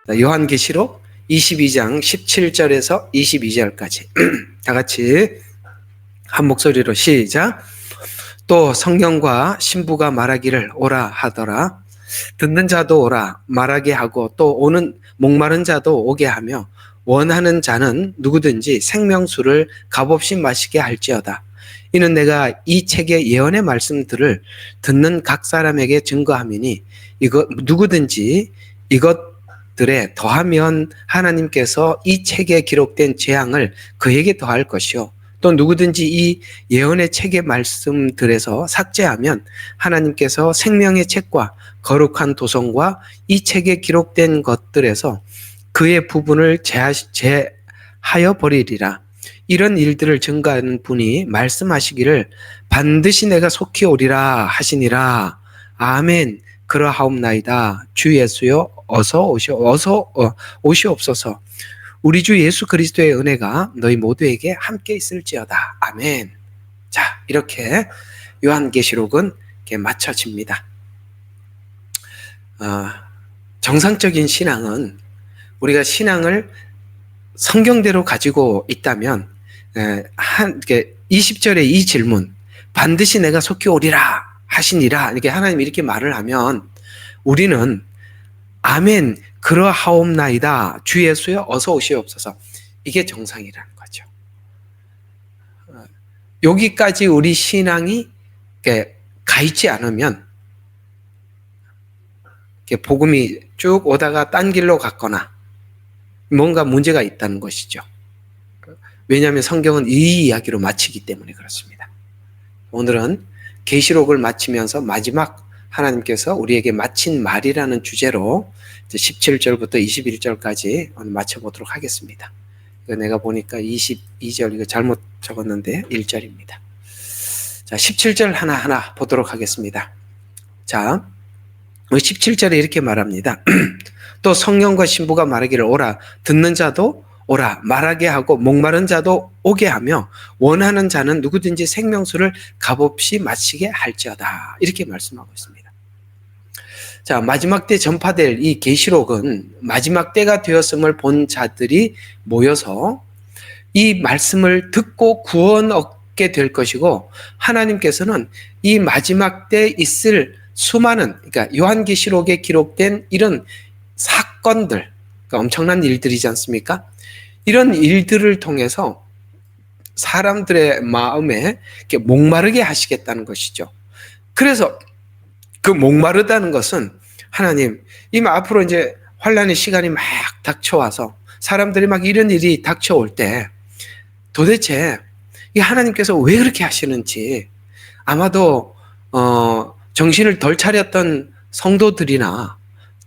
요한계시록 22장 17절에서 22절까지 다 같이 한 목소리로 시작. 또 성령과 신부가 말하기를 오라 하더라. 듣는 자도 오라 말하게 하고 또 오는 목마른 자도 오게 하며 원하는 자는 누구든지 생명수를 값없이 마시게 할지어다. 이는 내가 이 책의 예언의 말씀들을 듣는 각 사람에게 증거함이니 이거 누구든지 이것들에 더하면 하나님께서 이 책에 기록된 재앙을 그에게 더할 것이요 또 누구든지 이 예언의 책의 말씀들에서 삭제하면 하나님께서 생명의 책과 거룩한 도성과 이 책에 기록된 것들에서 그의 부분을 제하여 버리리라. 이런 일들을 증거하는 분이 말씀하시기를 반드시 내가 속히 오리라 하시니라. 아멘. 그러하옵나이다. 주 예수여 어서 오시옵소서. 우리 주 예수 그리스도의 은혜가 너희 모두에게 함께 있을지어다. 아멘. 자, 이렇게 요한계시록은 이렇게 마쳐집니다. 정상적인 신앙은 우리가 신앙을 성경대로 가지고 있다면 20절의 이 질문 반드시 내가 속히 오리라 하시니라 이렇게 하나님이 이렇게 말을 하면 우리는 아멘 그러하옵나이다 주 예수여 어서 오시옵소서 이게 정상이라는 거죠. 여기까지 우리 신앙이 가 있지 않으면 복음이 쭉 오다가 딴 길로 갔거나 뭔가 문제가 있다는 것이죠. 왜냐하면 성경은 이 이야기로 마치기 때문에 그렇습니다. 오늘은 계시록을 마치면서 마지막 하나님께서 우리에게 마친 말이라는 주제로 17절부터 21절까지 오늘 마쳐보도록 하겠습니다. 이거 내가 보니까 22절 이거 잘못 적었는데 1절입니다. 자, 17절 하나하나 보도록 하겠습니다. 자, 17절에 이렇게 말합니다. 또 성령과 신부가 말하기를 오라 듣는 자도 오라 말하게 하고 목마른 자도 오게 하며 원하는 자는 누구든지 생명수를 값없이 마시게 할지어다 이렇게 말씀하고 있습니다. 자, 마지막 때 전파될 이 계시록은 마지막 때가 되었음을 본 자들이 모여서 이 말씀을 듣고 구원 얻게 될 것이고 하나님께서는 이 마지막 때 있을 수많은 그러니까 요한계시록에 기록된 이런 사건들 그러니까 엄청난 일들이지 않습니까? 이런 일들을 통해서 사람들의 마음에 이렇게 목마르게 하시겠다는 것이죠. 그래서 그 목마르다는 것은 하나님 앞으로 이제 환난의 시간이 막 닥쳐와서 사람들이 막 이런 일이 닥쳐올 때 도대체 이 하나님께서 왜 그렇게 하시는지 아마도 정신을 덜 차렸던 성도들이나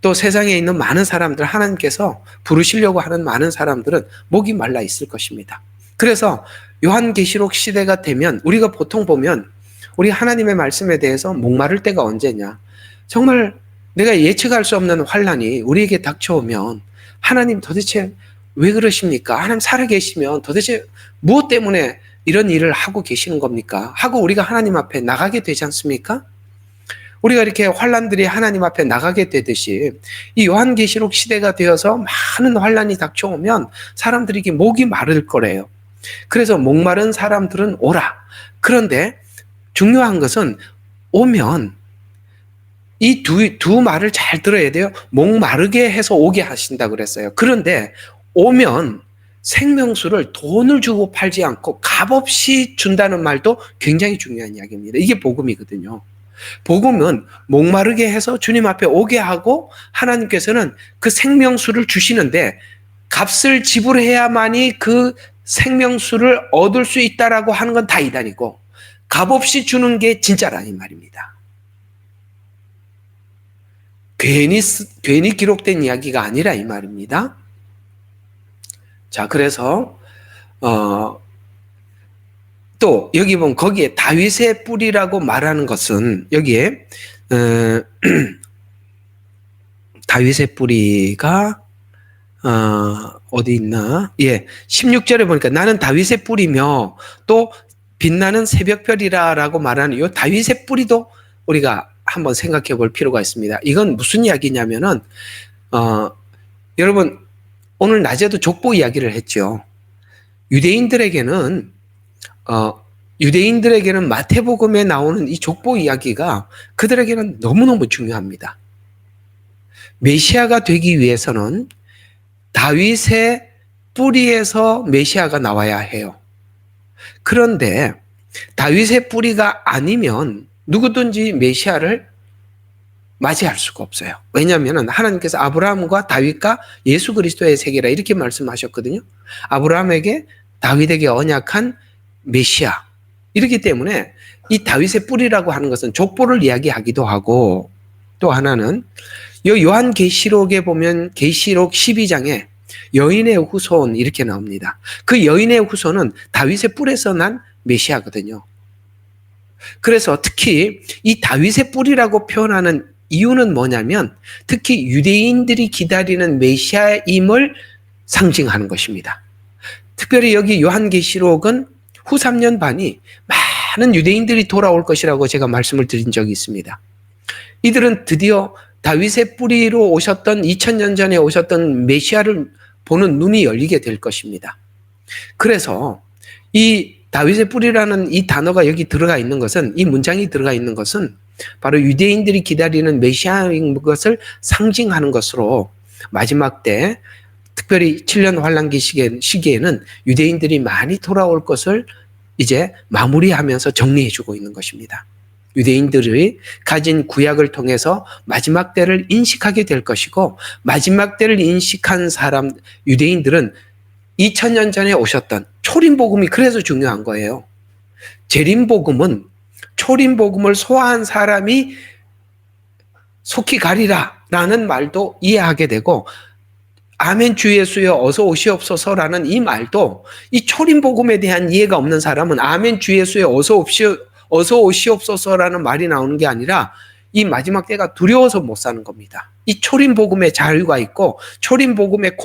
또 세상에 있는 많은 사람들 하나님께서 부르시려고 하는 많은 사람들은 목이 말라 있을 것입니다. 그래서 요한계시록 시대가 되면 우리가 보통 보면 우리 하나님의 말씀에 대해서 목마를 때가 언제냐 정말 내가 예측할 수 없는 환난이 우리에게 닥쳐오면 하나님 도대체 왜 그러십니까? 하나님 살아계시면 도대체 무엇 때문에 이런 일을 하고 계시는 겁니까? 하고 우리가 하나님 앞에 나가게 되지 않습니까? 우리가 이렇게 환난들이 하나님 앞에 나가게 되듯이 이 요한계시록 시대가 되어서 많은 환난이 닥쳐오면 사람들에게 목이 마를 거래요. 그래서 목마른 사람들은 오라. 그런데 중요한 것은 오면 이 두 말을 잘 들어야 돼요. 목마르게 해서 오게 하신다 그랬어요. 그런데 오면 생명수를 돈을 주고 팔지 않고 값없이 준다는 말도 굉장히 중요한 이야기입니다. 이게 복음이거든요. 복음은 목마르게 해서 주님 앞에 오게 하고 하나님께서는 그 생명수를 주시는데 값을 지불해야만이 그 생명수를 얻을 수 있다라고 하는 건 다 이단이고 값없이 주는 게 진짜라는 말입니다. 괜히 기록된 이야기가 아니라 이 말입니다. 자, 그래서 또 여기 보면 거기에 다윗의 뿌리라고 말하는 것은 여기에 다윗의 뿌리가 어디 있나? 예, 16절에 보니까 나는 다윗의 뿌리며 또 빛나는 새벽별이라라고 말하는 이 다윗의 뿌리도 우리가 한번 생각해 볼 필요가 있습니다. 이건 무슨 이야기냐면은 여러분, 오늘 낮에도 족보 이야기를 했죠. 유대인들에게는 유대인들에게는 마태복음에 나오는 이 족보 이야기가 그들에게는 너무너무 중요합니다. 메시아가 되기 위해서는 다윗의 뿌리에서 메시아가 나와야 해요. 그런데 다윗의 뿌리가 아니면 누구든지 메시아를 맞이할 수가 없어요. 왜냐하면 하나님께서 아브라함과 다윗과 예수 그리스도의 세계라 이렇게 말씀하셨거든요. 아브라함에게 다윗에게 언약한 메시아. 이렇기 때문에 이 다윗의 뿌리라고 하는 것은 족보를 이야기하기도 하고, 또 하나는 요한계시록에 보면 계시록 12장에 여인의 후손 이렇게 나옵니다. 그 여인의 후손은 다윗의 뿔에서 난 메시아거든요. 그래서 특히 이 다윗의 뿔이라고 표현하는 이유는 뭐냐면 특히 유대인들이 기다리는 메시아임을 상징하는 것입니다. 특별히 여기 요한계시록은 후 3년 반이 많은 유대인들이 돌아올 것이라고 제가 말씀을 드린 적이 있습니다. 이들은 드디어 다윗의 뿌리로 오셨던 2000년 전에 오셨던 메시아를 보는 눈이 열리게 될 것입니다. 그래서 이 다윗의 뿌리라는 이 단어가 여기 들어가 있는 것은, 이 문장이 들어가 있는 것은 바로 유대인들이 기다리는 메시아인 것을 상징하는 것으로 마지막 때 특별히 7년 환란기 시기에는 유대인들이 많이 돌아올 것을 이제 마무리하면서 정리해주고 있는 것입니다. 유대인들이 가진 구약을 통해서 마지막 때를 인식하게 될 것이고, 마지막 때를 인식한 사람 유대인들은 2000년 전에 오셨던 초림복음이 그래서 중요한 거예요. 재림복음은 초림복음을 소화한 사람이 속히 가리라 라는 말도 이해하게 되고, 아멘 주 예수여 어서 오시옵소서라는 이 말도 이 초림복음에 대한 이해가 없는 사람은 아멘 주 예수여 어서 오시옵소서라는 말이 나오는 게 아니라 이 마지막 때가 두려워서 못 사는 겁니다. 이 초림복음에 자유가 있고 초림복음에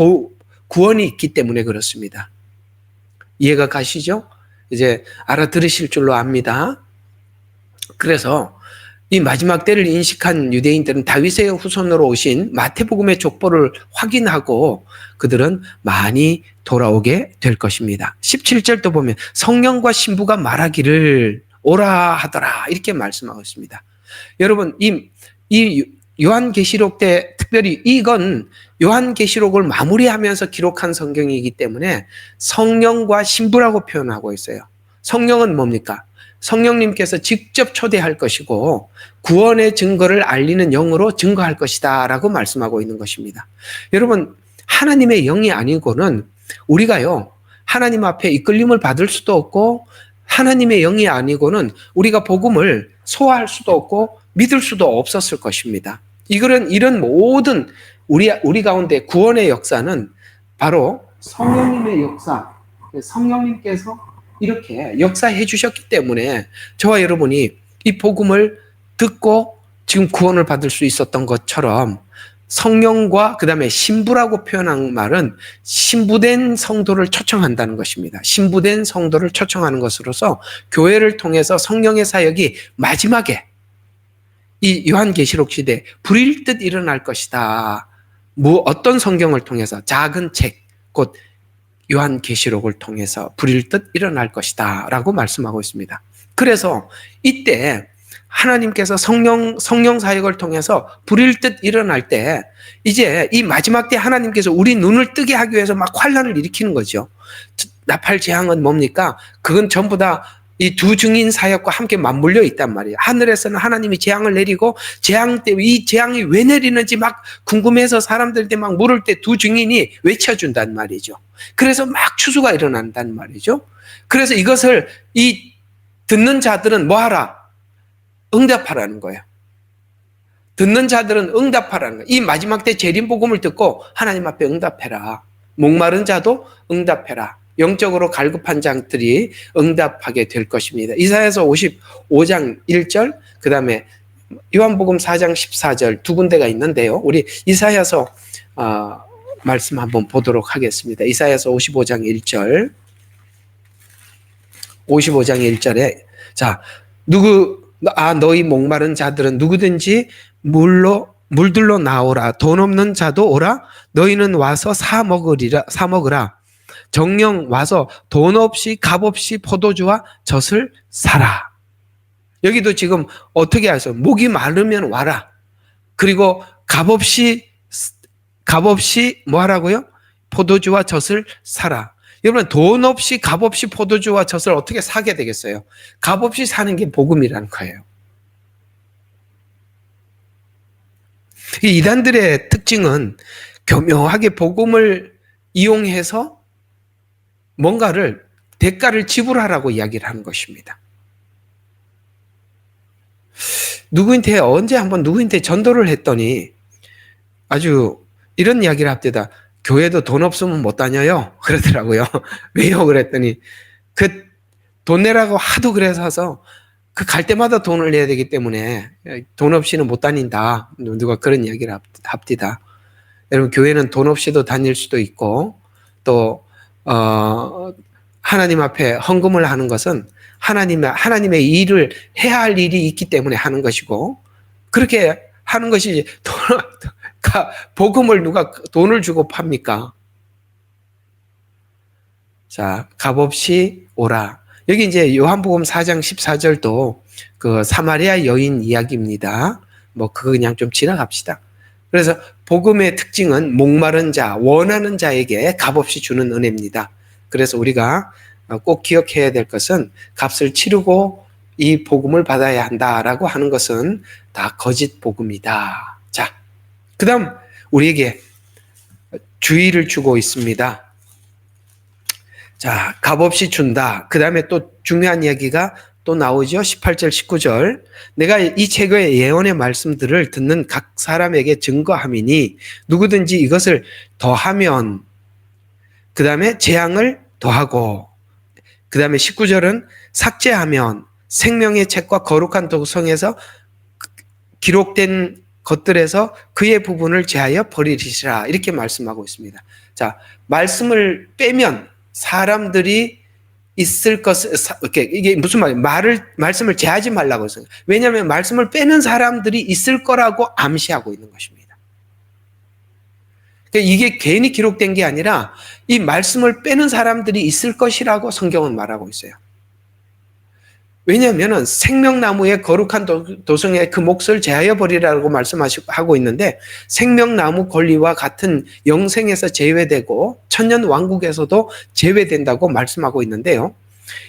구원이 있기 때문에 그렇습니다. 이해가 가시죠? 이제 알아들으실 줄로 압니다. 그래서 이 마지막 때를 인식한 유대인들은 다윗의 후손으로 오신 마태복음의 족보를 확인하고 그들은 많이 돌아오게 될 것입니다. 17절도 보면 성령과 신부가 말하기를 오라 하더라 이렇게 말씀하고 있습니다. 여러분, 이 요한계시록 때 특별히 이건 요한계시록을 마무리하면서 기록한 성경이기 때문에 성령과 신부라고 표현하고 있어요. 성령은 뭡니까? 성령님께서 직접 초대할 것이고 구원의 증거를 알리는 영으로 증거할 것이다 라고 말씀하고 있는 것입니다. 여러분, 하나님의 영이 아니고는 우리가요 하나님 앞에 이끌림을 받을 수도 없고 하나님의 영이 아니고는 우리가 복음을 소화할 수도 없고 믿을 수도 없었을 것입니다. 이런 모든 우리 가운데 구원의 역사는 바로 성령님의 역사, 성령님께서 이렇게 역사해 주셨기 때문에 저와 여러분이 이 복음을 듣고 지금 구원을 받을 수 있었던 것처럼 성령과 그 다음에 신부라고 표현한 말은 신부된 성도를 초청한다는 것입니다. 신부된 성도를 초청하는 것으로서 교회를 통해서 성령의 사역이 마지막에 이 요한계시록 시대에 불일 듯 일어날 것이다. 어떤 성경을 통해서 작은 책, 곧 요한계시록을 통해서 불일 듯 일어날 것이다 라고 말씀하고 있습니다. 그래서 이때 하나님께서 성령 사역을 통해서 불일 듯 일어날 때 이제 이 마지막 때 하나님께서 우리 눈을 뜨게 하기 위해서 막 환란을 일으키는 거죠. 나팔 재앙은 뭡니까? 그건 전부 다 이 두 증인 사역과 함께 맞물려 있단 말이에요. 하늘에서는 하나님이 재앙을 내리고 재앙 때 이 재앙이 왜 내리는지 막 궁금해서 사람들한테 막 물을 때 두 증인이 외쳐준단 말이죠. 그래서 막 추수가 일어난단 말이죠. 그래서 이것을 이 듣는 자들은 뭐 하라? 응답하라는 거예요. 듣는 자들은 응답하라는 거예요. 이 마지막 때 재림 복음을 듣고 하나님 앞에 응답해라. 목마른 자도 응답해라. 영적으로 갈급한 자들이 응답하게 될 것입니다. 이사야서 55장 1절, 그 다음에 요한복음 4장 14절 두 군데가 있는데요. 우리 이사야서 말씀 한번 보도록 하겠습니다. 이사야서 55장 1절. 55장 1절에 너희 목마른 자들은 누구든지 물로 물들로 나오라. 돈 없는 자도 오라. 너희는 와서 사 먹으라. 정령 와서 돈 없이 값 없이 포도주와 젖을 사라. 여기도 지금 어떻게 하세요? 목이 마르면 와라. 그리고 값 없이 뭐 하라고요? 포도주와 젖을 사라. 여러분, 돈 없이 값 없이 포도주와 젖을 어떻게 사게 되겠어요? 값 없이 사는 게 복음이라는 거예요. 이 이단들의 특징은 교묘하게 복음을 이용해서 뭔가를 대가를 지불하라고 이야기를 하는 것입니다. 누구한테 언제 한번 누구한테 전도를 했더니 아주 이런 이야기를 합니다. 교회도 돈 없으면 못 다녀요. 그러더라고요. 왜요? 그랬더니 그 돈 내라고 하도 그래서 그 갈 때마다 돈을 내야 되기 때문에 돈 없이는 못 다닌다. 누가 그런 이야기를 합니다. 여러분, 교회는 돈 없이도 다닐 수도 있고 또 하나님 앞에 헌금을 하는 것은 하나님의 일을 해야 할 일이 있기 때문에 하는 것이고, 그렇게 하는 것이 복음을 누가 돈을 주고 팝니까? 자, 값없이 오라. 여기 이제 요한복음 4장 14절도 그 사마리아 여인 이야기입니다. 뭐 그거 그냥 좀 지나갑시다. 그래서 복음의 특징은 목마른 자, 원하는 자에게 값없이 주는 은혜입니다. 그래서 우리가 꼭 기억해야 될 것은 값을 치르고 이 복음을 받아야 한다라고 하는 것은 다 거짓 복음이다. 자, 그 다음 우리에게 주의를 주고 있습니다. 자, 값없이 준다. 그 다음에 또 중요한 이야기가 또 나오죠. 18절, 19절. 내가 이 책의 예언의 말씀들을 듣는 각 사람에게 증거함이니 누구든지 이것을 더하면, 그 다음에 재앙을 더하고, 그 다음에 19절은 삭제하면 생명의 책과 거룩한 도성에서 기록된 것들에서 그의 부분을 제하여 버리시라. 이렇게 말씀하고 있습니다. 자, 말씀을 빼면 사람들이 있을 것을, 이게 무슨 말씀을 제하지 말라고 했어요. 왜냐하면 말씀을 빼는 사람들이 있을 거라고 암시하고 있는 것입니다. 이게 괜히 기록된 게 아니라 이 말씀을 빼는 사람들이 있을 것이라고 성경은 말하고 있어요. 왜냐하면 생명나무의 거룩한 도성에 그 몫을 제하여 버리라고 말씀하고 있는데, 생명나무 권리와 같은 영생에서 제외되고 천년 왕국에서도 제외된다고 말씀하고 있는데요.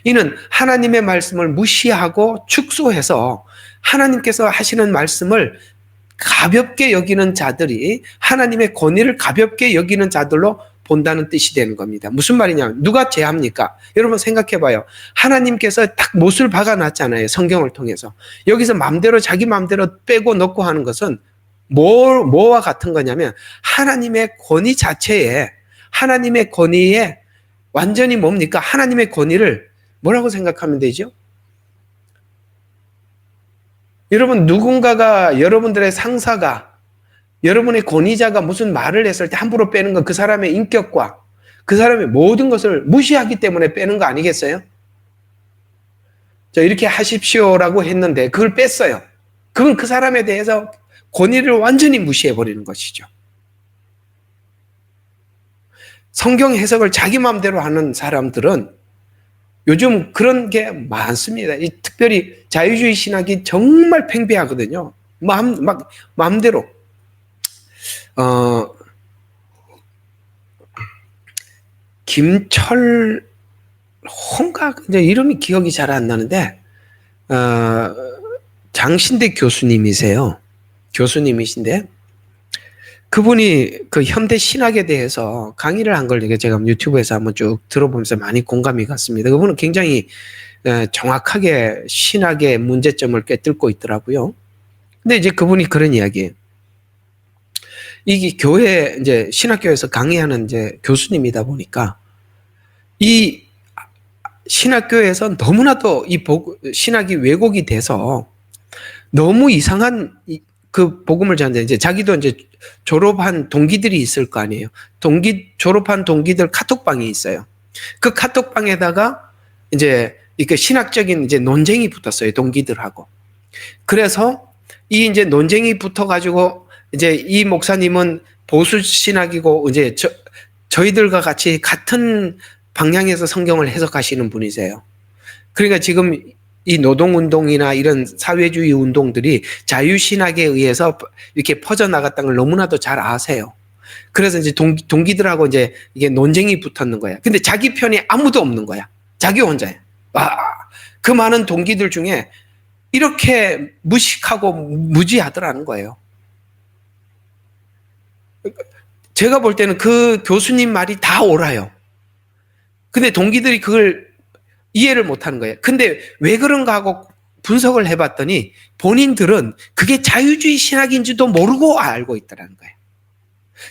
이는 하나님의 말씀을 무시하고 축소해서 하나님께서 하시는 말씀을 가볍게 여기는 자들이 하나님의 권위를 가볍게 여기는 자들로 본다는 뜻이 되는 겁니다. 무슨 말이냐면 누가 제합니까? 여러분 생각해봐요. 하나님께서 딱 못을 박아놨잖아요. 성경을 통해서. 여기서 마음대로 자기 마음대로 빼고 넣고 하는 것은 뭐와 같은 거냐면 하나님의 권위 자체에, 하나님의 권위에 완전히 뭡니까? 하나님의 권위를 뭐라고 생각하면 되죠? 여러분, 누군가가, 여러분들의 상사가, 여러분의 권위자가 무슨 말을 했을 때 함부로 빼는 건 그 사람의 인격과 그 사람의 모든 것을 무시하기 때문에 빼는 거 아니겠어요? 이렇게 하십시오라고 했는데 그걸 뺐어요. 그건 그 사람에 대해서 권위를 완전히 무시해버리는 것이죠. 성경 해석을 자기 마음대로 하는 사람들은 요즘 그런 게 많습니다. 특별히 자유주의 신학이 정말 팽배하거든요. 마음대로. 김철홍가 이제 이름이 기억이 잘 안 나는데 장신대 교수님이세요. 교수님이신데 그분이 그 현대 신학에 대해서 강의를 한 걸 제가 유튜브에서 한번 쭉 들어보면서 많이 공감이 갔습니다. 그분은 굉장히 정확하게 신학의 문제점을 꿰뚫고 있더라고요. 근데 이제 그분이 그런 이야기예요. 이게 교회, 이제 신학교에서 강의하는 이제 교수님이다 보니까 이 신학교에서 너무나도 이 신학이 왜곡이 돼서 너무 이상한 그 복음을 전하는데, 이제 자기도 이제 졸업한 동기들이 있을 거 아니에요. 졸업한 동기들 카톡방이 있어요. 그 카톡방에다가 이제 이렇게 신학적인 이제 논쟁이 붙었어요. 동기들하고. 그래서 이 이제 논쟁이 붙어가지고 이제 이 목사님은 보수 신학이고 이제 저희들과 같이 같은 방향에서 성경을 해석하시는 분이세요. 그러니까 지금 이 노동운동이나 이런 사회주의 운동들이 자유신학에 의해서 이렇게 퍼져나갔다는 걸 너무나도 잘 아세요. 그래서 이제 동기들하고 이제 이게 논쟁이 붙었는 거야. 근데 자기 편이 아무도 없는 거야. 자기 혼자야. 와, 그 많은 동기들 중에 이렇게 무식하고 무지하더라는 거예요. 제가 볼 때는 그 교수님 말이 다 옳아요. 근데 동기들이 그걸 이해를 못하는 거예요. 근데 왜 그런가 하고 분석을 해봤더니 본인들은 그게 자유주의 신학인지도 모르고 알고 있다는 거예요.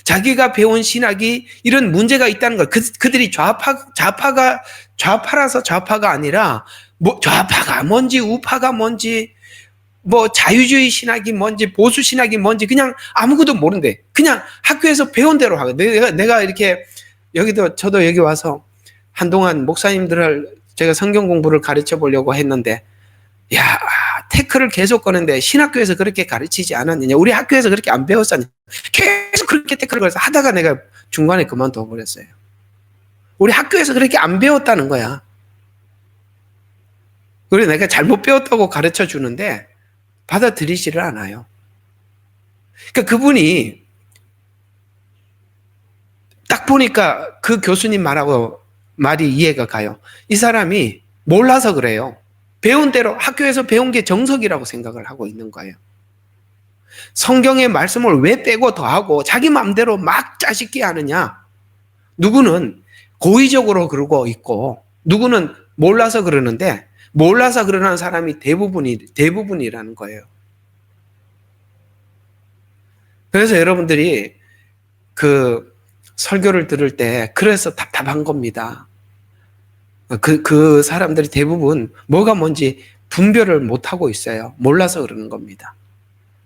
자기가 배운 신학이 이런 문제가 있다는 걸 그들이 좌파라서 좌파가 아니라 뭐 좌파가 뭔지 우파가 뭔지 뭐 자유주의 신학이 뭔지 보수 신학이 뭔지 그냥 아무것도 모른대. 그냥 학교에서 배운 대로 하고 내가 이렇게 저도 여기 와서 한동안 목사님들을 제가 성경 공부를 가르쳐 보려고 했는데 야 태클을 계속 거는데 신학교에서 그렇게 가르치지 않았느냐, 우리 학교에서 그렇게 안 배웠었냐, 계속 그렇게 태클을 걸어서 하다가 내가 중간에 그만둬 버렸어요. 우리 학교에서 그렇게 안 배웠다는 거야. 그래서 내가 잘못 배웠다고 가르쳐 주는데 받아들이지를 않아요. 그러니까 그분이 딱 보니까 그 교수님 말이 이해가 가요. 이 사람이 몰라서 그래요. 배운 대로 학교에서 배운 게 정석이라고 생각을 하고 있는 거예요. 성경의 말씀을 왜 빼고 더하고 자기 마음대로 막 짜식게 하느냐. 누구는 고의적으로 그러고 있고 누구는 몰라서 그러는데 몰라서 그러는 사람이 대부분이라는 거예요. 그래서 여러분들이 그 설교를 들을 때 그래서 답답한 겁니다. 그 사람들이 대부분 뭐가 뭔지 분별을 못하고 있어요. 몰라서 그러는 겁니다.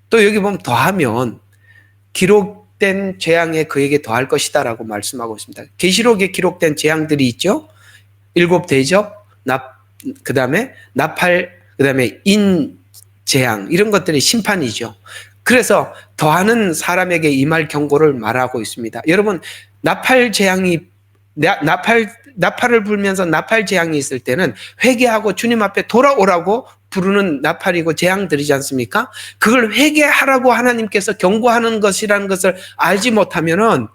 또 여기 보면 더하면 기록된 재앙에 그에게 더할 것이다라고 말씀하고 있습니다. 계시록에 기록된 재앙들이 있죠. 7 대접, 그 다음에 나팔, 그 다음에 인재앙 이런 것들이 심판이죠. 그래서 더하는 사람에게 임할 경고를 말하고 있습니다. 여러분 나팔 재앙이 나팔을 불면서 나팔 재앙이 있을 때는 회개하고 주님 앞에 돌아오라고 부르는 나팔이고 재앙들이지 않습니까? 그걸 회개하라고 하나님께서 경고하는 것이라는 것을 알지 못하면은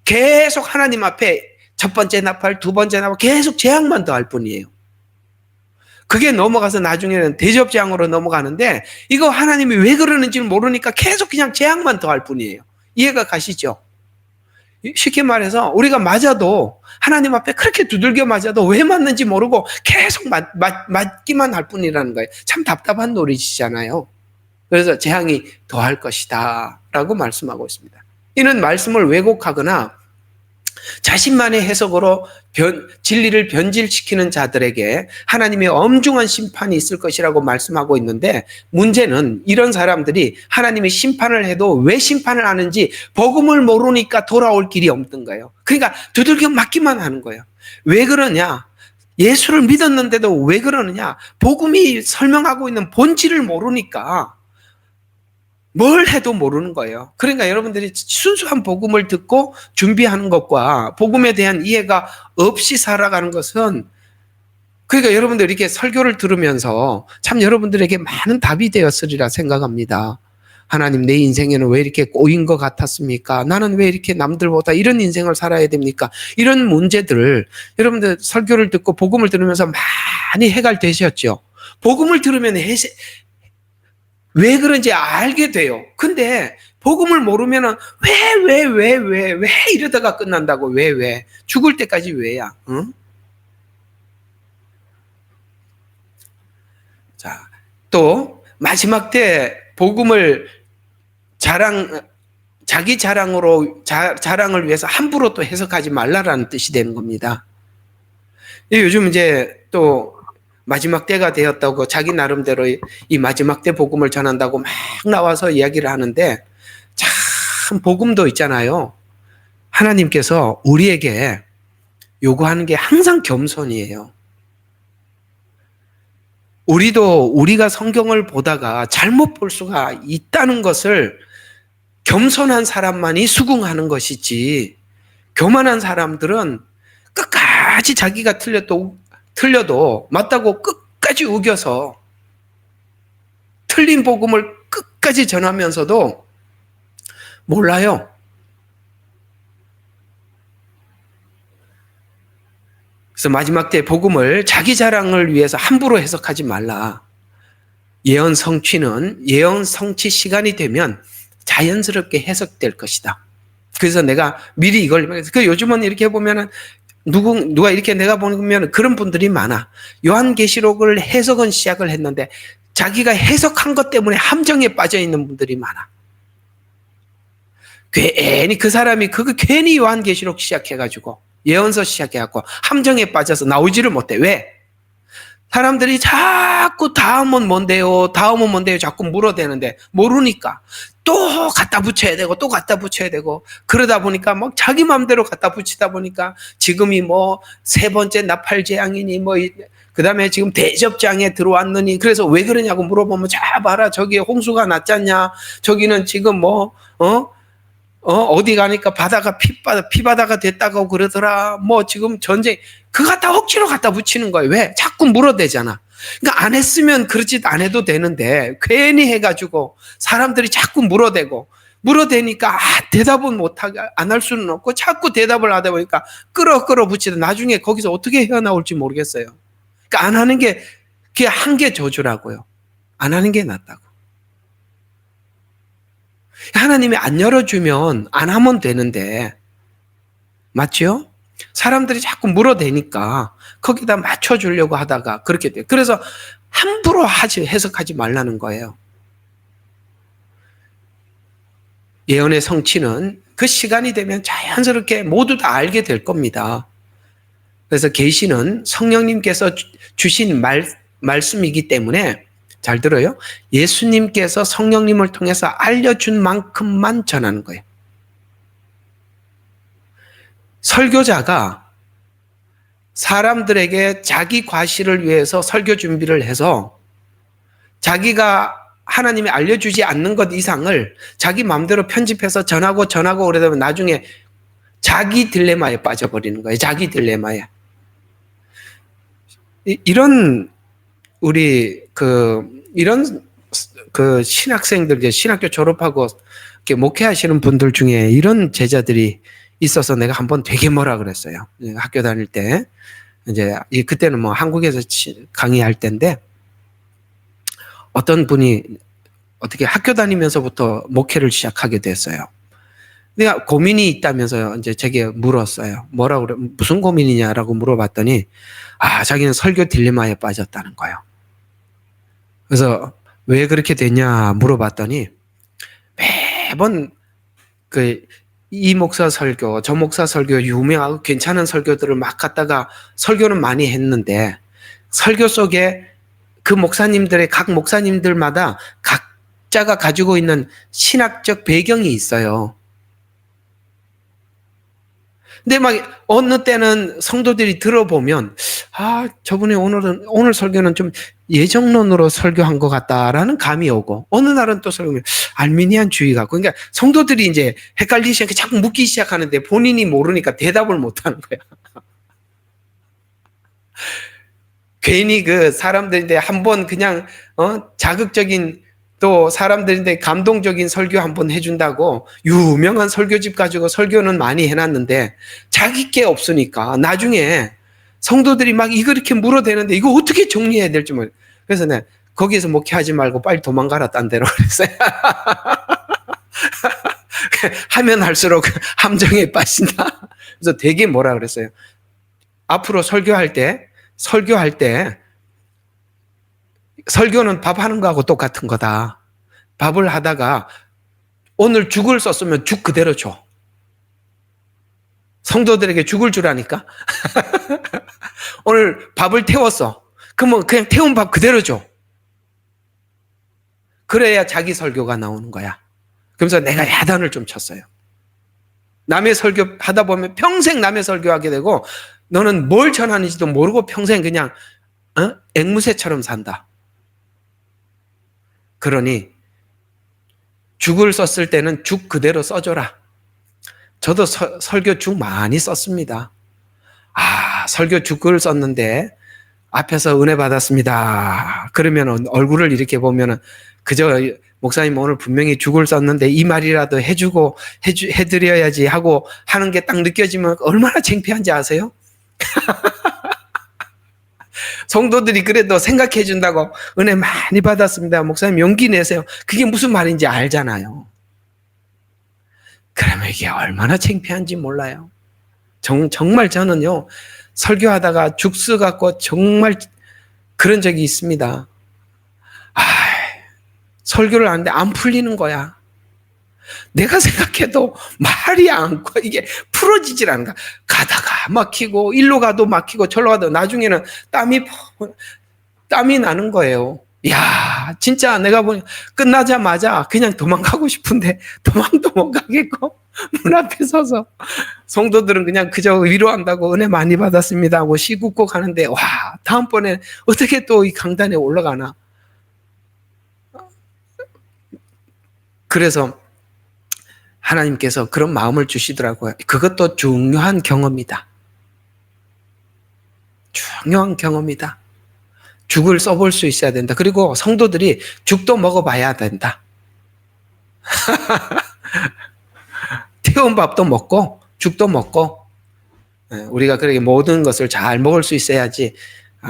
계속 하나님 앞에 첫 번째 나팔, 두 번째 나팔 계속 재앙만 더할 뿐이에요. 그게 넘어가서 나중에는 대접재앙으로 넘어가는데 이거 하나님이 왜 그러는지는 모르니까 계속 그냥 재앙만 더할 뿐이에요. 이해가 가시죠? 쉽게 말해서 우리가 맞아도 하나님 앞에 그렇게 두들겨 맞아도 왜 맞는지 모르고 계속 맞기만 할 뿐이라는 거예요. 참 답답한 노릇이잖아요. 그래서 재앙이 더할 것이다 라고 말씀하고 있습니다. 이는 말씀을 왜곡하거나 자신만의 해석으로 진리를 변질시키는 자들에게 하나님의 엄중한 심판이 있을 것이라고 말씀하고 있는데 문제는 이런 사람들이 하나님의 심판을 해도 왜 심판을 하는지 복음을 모르니까 돌아올 길이 없는 거예요. 그러니까 두들겨 맞기만 하는 거예요. 왜 그러냐? 예수를 믿었는데도 왜 그러느냐? 복음이 설명하고 있는 본질을 모르니까 뭘 해도 모르는 거예요. 그러니까 여러분들이 순수한 복음을 듣고 준비하는 것과 복음에 대한 이해가 없이 살아가는 것은, 그러니까 여러분들 이렇게 설교를 들으면서 참 여러분들에게 많은 답이 되었으리라 생각합니다. 하나님, 내 인생에는 왜 이렇게 꼬인 것 같았습니까? 나는 왜 이렇게 남들보다 이런 인생을 살아야 됩니까? 이런 문제들을 여러분들 설교를 듣고 복음을 들으면서 많이 해결되셨죠. 복음을 들으면 왜 그런지 알게 돼요. 근데 복음을 모르면은 왜 이러다가 끝난다고. 왜 죽을 때까지 왜야? 응? 자, 또 마지막 때 복음을 자기 자랑을 위해서 함부로 또 해석하지 말라라는 뜻이 되는 겁니다. 요즘 이제 또 마지막 때가 되었다고 자기 나름대로 이 마지막 때 복음을 전한다고 막 나와서 이야기를 하는데, 참 복음도 있잖아요. 하나님께서 우리에게 요구하는 게 항상 겸손이에요. 우리가 성경을 보다가 잘못 볼 수가 있다는 것을 겸손한 사람만이 수긍하는 것이지, 교만한 사람들은 끝까지 자기가 틀려도 맞다고 끝까지 우겨서 틀린 복음을 끝까지 전하면서도 몰라요. 그래서 마지막 때 복음을 자기 자랑을 위해서 함부로 해석하지 말라. 예언 성취는 예언 성취 시간이 되면 자연스럽게 해석될 것이다. 그래서 내가 미리 이걸, 요즘은 이렇게 보면은 누가 이렇게 내가 보면 그런 분들이 많아. 요한계시록을 해석은 시작을 했는데 자기가 해석한 것 때문에 함정에 빠져 있는 분들이 많아. 괜히 그 사람이 괜히 요한계시록 시작해가지고 예언서 시작해갖고 함정에 빠져서 나오지를 못해. 왜? 사람들이 자꾸 다음은 뭔데요? 다음은 뭔데요? 자꾸 물어대는데 모르니까 또 갖다 붙여야 되고 또 갖다 붙여야 되고 그러다 보니까 막 자기 마음대로 갖다 붙이다 보니까 지금이 뭐 세 번째 나팔재앙이니 뭐 그다음에 지금 대접장에 들어왔느니 그래서 왜 그러냐고 물어보면 자 봐라 저기 홍수가 났잖냐 저기는 지금 어디 가니까 바다가 피바다가 됐다고 그러더라. 뭐 지금 전쟁, 그거 갖다 억지로 갖다 붙이는 거예요. 왜? 자꾸 물어대잖아. 그러니까 안 했으면 그러지 안 해도 되는데 괜히 해가지고 사람들이 자꾸 물어대니까 대답은 못하게 안 할 수는 없고 자꾸 대답을 하다 보니까 끌어 붙이다 나중에 거기서 어떻게 헤어나올지 모르겠어요. 그러니까 안 하는 게 그게 한계 저주라고요. 안 하는 게 낫다고. 하나님이 안 열어주면 안 하면 되는데 맞죠? 사람들이 자꾸 물어대니까 거기다 맞춰주려고 하다가 그렇게 돼요. 그래서 함부로 해석하지 말라는 거예요. 예언의 성취는 그 시간이 되면 자연스럽게 모두 다 알게 될 겁니다. 그래서 계시는 성령님께서 주신 말씀이기 때문에 잘 들어요. 예수님께서 성령님을 통해서 알려준 만큼만 전하는 거예요. 설교자가 사람들에게 자기 과시를 위해서 설교 준비를 해서 자기가 하나님이 알려주지 않는 것 이상을 자기 마음대로 편집해서 전하고 그러다 보면 나중에 자기 딜레마에 빠져버리는 거예요. 자기 딜레마에. 이런 신학생들, 신학교 졸업하고 이렇게 목회하시는 분들 중에 이런 제자들이 있어서 내가 한번 되게 뭐라 그랬어요. 학교 다닐 때. 이제, 그때는 뭐 한국에서 강의할 때인데, 어떤 분이 어떻게 학교 다니면서부터 목회를 시작하게 됐어요. 내가 고민이 있다면서요. 이제 제게 물었어요. 무슨 고민이냐라고 물어봤더니, 자기는 설교 딜레마에 빠졌다는 거예요. 그래서 왜 그렇게 되냐 물어봤더니 매번 이 목사 설교, 저 목사 설교 유명하고 괜찮은 설교들을 막 갖다가 설교는 많이 했는데 설교 속에 각 목사님들마다 각자가 가지고 있는 신학적 배경이 있어요. 근데 막 어느 때는 성도들이 들어보면 저분이 오늘 설교는 좀 예정론으로 설교한 것 같다라는 감이 오고 어느 날은 또 설교는 알미니안주의 같고 그러니까 성도들이 이제 헷갈리기 시작해 자꾸 묻기 시작하는데 본인이 모르니까 대답을 못하는 거야. 괜히 그 사람들인데 한번 그냥 자극적인 또 사람들인데 감동적인 설교 한번 해준다고 유명한 설교집 가지고 설교는 많이 해놨는데 자기 게 없으니까 나중에 성도들이 막 이렇게 물어대는데 이거 어떻게 정리해야 될지 모르겠어요. 그래서 내가 거기에서 목회하지 말고 빨리 도망가라 딴 데로 그랬어요. 하면 할수록 함정에 빠진다. 그래서 되게 뭐라 그랬어요. 앞으로 설교할 때 설교는 밥하는 거하고 똑같은 거다. 밥을 하다가 오늘 죽을 썼으면 죽 그대로 줘. 성도들에게 죽을 주라니까. 오늘 밥을 태웠어. 그러면 그냥 태운 밥 그대로 줘. 그래야 자기 설교가 나오는 거야. 그러면서 내가 야단을 좀 쳤어요. 남의 설교 하다 보면 평생 남의 설교하게 되고 너는 뭘 전하는지도 모르고 평생 그냥 앵무새처럼 산다. 그러니 죽을 썼을 때는 죽 그대로 써줘라. 저도 설교 죽 많이 썼습니다. 설교 죽을 썼는데 앞에서 은혜 받았습니다. 그러면 얼굴을 이렇게 보면은 그저 목사님 오늘 분명히 죽을 썼는데 이 말이라도 해드려야지 하고 하는 게 딱 느껴지면 얼마나 창피한지 아세요? 성도들이 그래도 생각해 준다고 은혜 많이 받았습니다. 목사님 용기 내세요. 그게 무슨 말인지 알잖아요. 그러면 이게 얼마나 창피한지 몰라요. 정말 저는요, 설교하다가 죽스 갖고 정말 그런 적이 있습니다. 설교를 하는데 안 풀리는 거야. 내가 생각해도 말이 않고 이게 풀어지질 않은 거야. 가다가 막히고 일로 가도 막히고 절로 가도 나중에는 땀이 나는 거예요. 야, 진짜 내가 보니 끝나자마자 그냥 도망가고 싶은데 도망도 못 가겠고 문 앞에 서서 성도들은 그냥 그저 위로한다고 은혜 많이 받았습니다 하고 시굽고 가는데 와, 다음번에 어떻게 또 이 강단에 올라가나. 그래서 하나님께서 그런 마음을 주시더라고요. 그것도 중요한 경험이다. 중요한 경험이다. 죽을 써볼 수 있어야 된다. 그리고 성도들이 죽도 먹어봐야 된다. 태운 밥도 먹고 죽도 먹고 우리가 그렇게 모든 것을 잘 먹을 수 있어야지.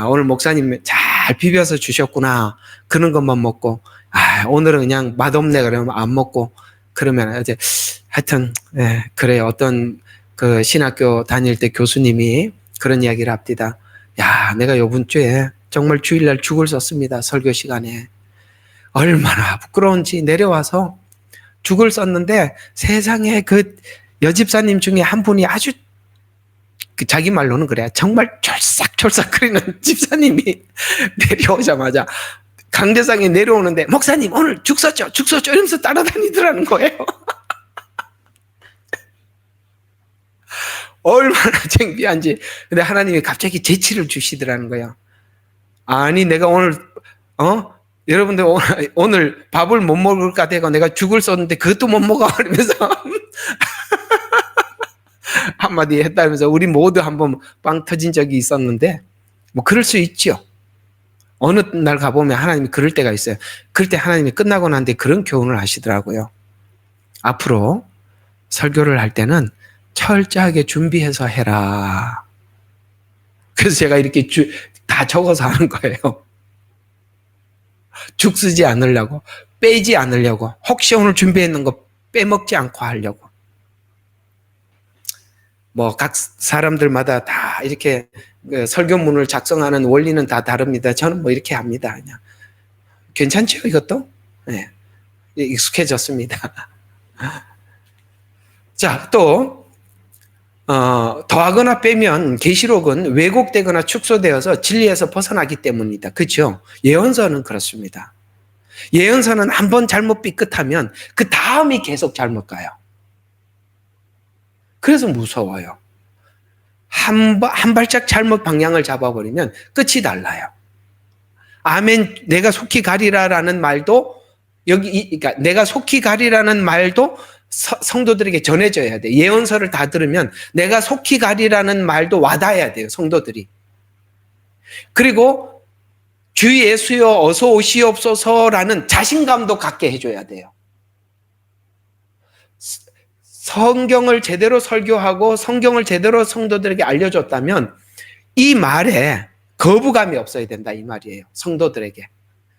오늘 목사님 잘 비벼서 주셨구나. 그런 것만 먹고 오늘은 그냥 맛없네 그러면 안 먹고 그러면 이제 하여튼 그래. 어떤 그 신학교 다닐 때 교수님이 그런 이야기를 합니다. 야, 내가 요번 주에 정말 주일날 죽을 썼습니다. 설교 시간에. 얼마나 부끄러운지 내려와서 죽을 썼는데 세상에 그 여집사님 중에 한 분이 아주 자기 말로는 그래요. 정말 촐싹촐싹거리는 집사님이 내려오자마자 강대상에 내려오는데 목사님 오늘 죽 썼죠 이러면서 따라다니더라는 거예요. 얼마나 창피한지. 근데 하나님이 갑자기 재치를 주시더라는 거예요. 아니 내가 오늘 여러분들 오늘 밥을 못 먹을까 되고 내가 죽을 썼는데 그것도 못 먹어 그러면서 한마디 했다면서 우리 모두 한번 빵 터진 적이 있었는데 뭐 그럴 수 있죠. 어느 날 가보면 하나님이 그럴 때가 있어요. 그럴 때 하나님이 끝나고 난 뒤에 그런 교훈을 하시더라고요. 앞으로 설교를 할 때는 철저하게 준비해서 해라. 그래서 제가 이렇게 다 적어서 하는 거예요. 죽 쓰지 않으려고, 빼지 않으려고, 혹시 오늘 준비했는 거 빼먹지 않고 하려고. 뭐 각 사람들마다 다 이렇게 설교문을 작성하는 원리는 다 다릅니다. 저는 뭐 이렇게 합니다. 그냥 괜찮죠 이것도? 네, 익숙해졌습니다. 자, 또 더하거나 빼면 계시록은 왜곡되거나 축소되어서 진리에서 벗어나기 때문이다. 그렇죠? 예언서는 그렇습니다. 예언서는 한번 잘못 삐끗하면 그 다음이 계속 잘못 가요. 그래서 무서워요. 한 발짝 잘못 방향을 잡아버리면 끝이 달라요. 아멘, 내가 속히 가리라라는 말도 그러니까 내가 속히 가리라는 말도 성도들에게 전해져야 돼. 예언서를 다 들으면 내가 속히 가리라는 말도 와닿아야 돼요, 성도들이. 그리고 주 예수여 어서 오시옵소서라는 자신감도 갖게 해줘야 돼요. 성경을 제대로 설교하고 성경을 제대로 성도들에게 알려줬다면 이 말에 거부감이 없어야 된다 이 말이에요. 성도들에게.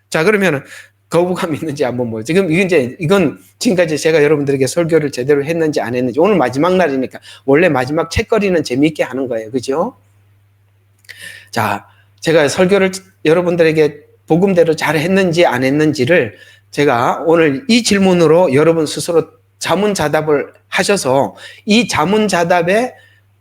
자, 그러면은 거부감이 있는지 한번 뭐 지금 이건 지금까지 제가 여러분들에게 설교를 제대로 했는지 안 했는지 오늘 마지막 날이니까 원래 마지막 책거리는 재미있게 하는 거예요. 그죠? 자, 제가 설교를 여러분들에게 복음대로 잘 했는지 안 했는지를 제가 오늘 이 질문으로 여러분 스스로 자문자답을 하셔서 이 자문자답에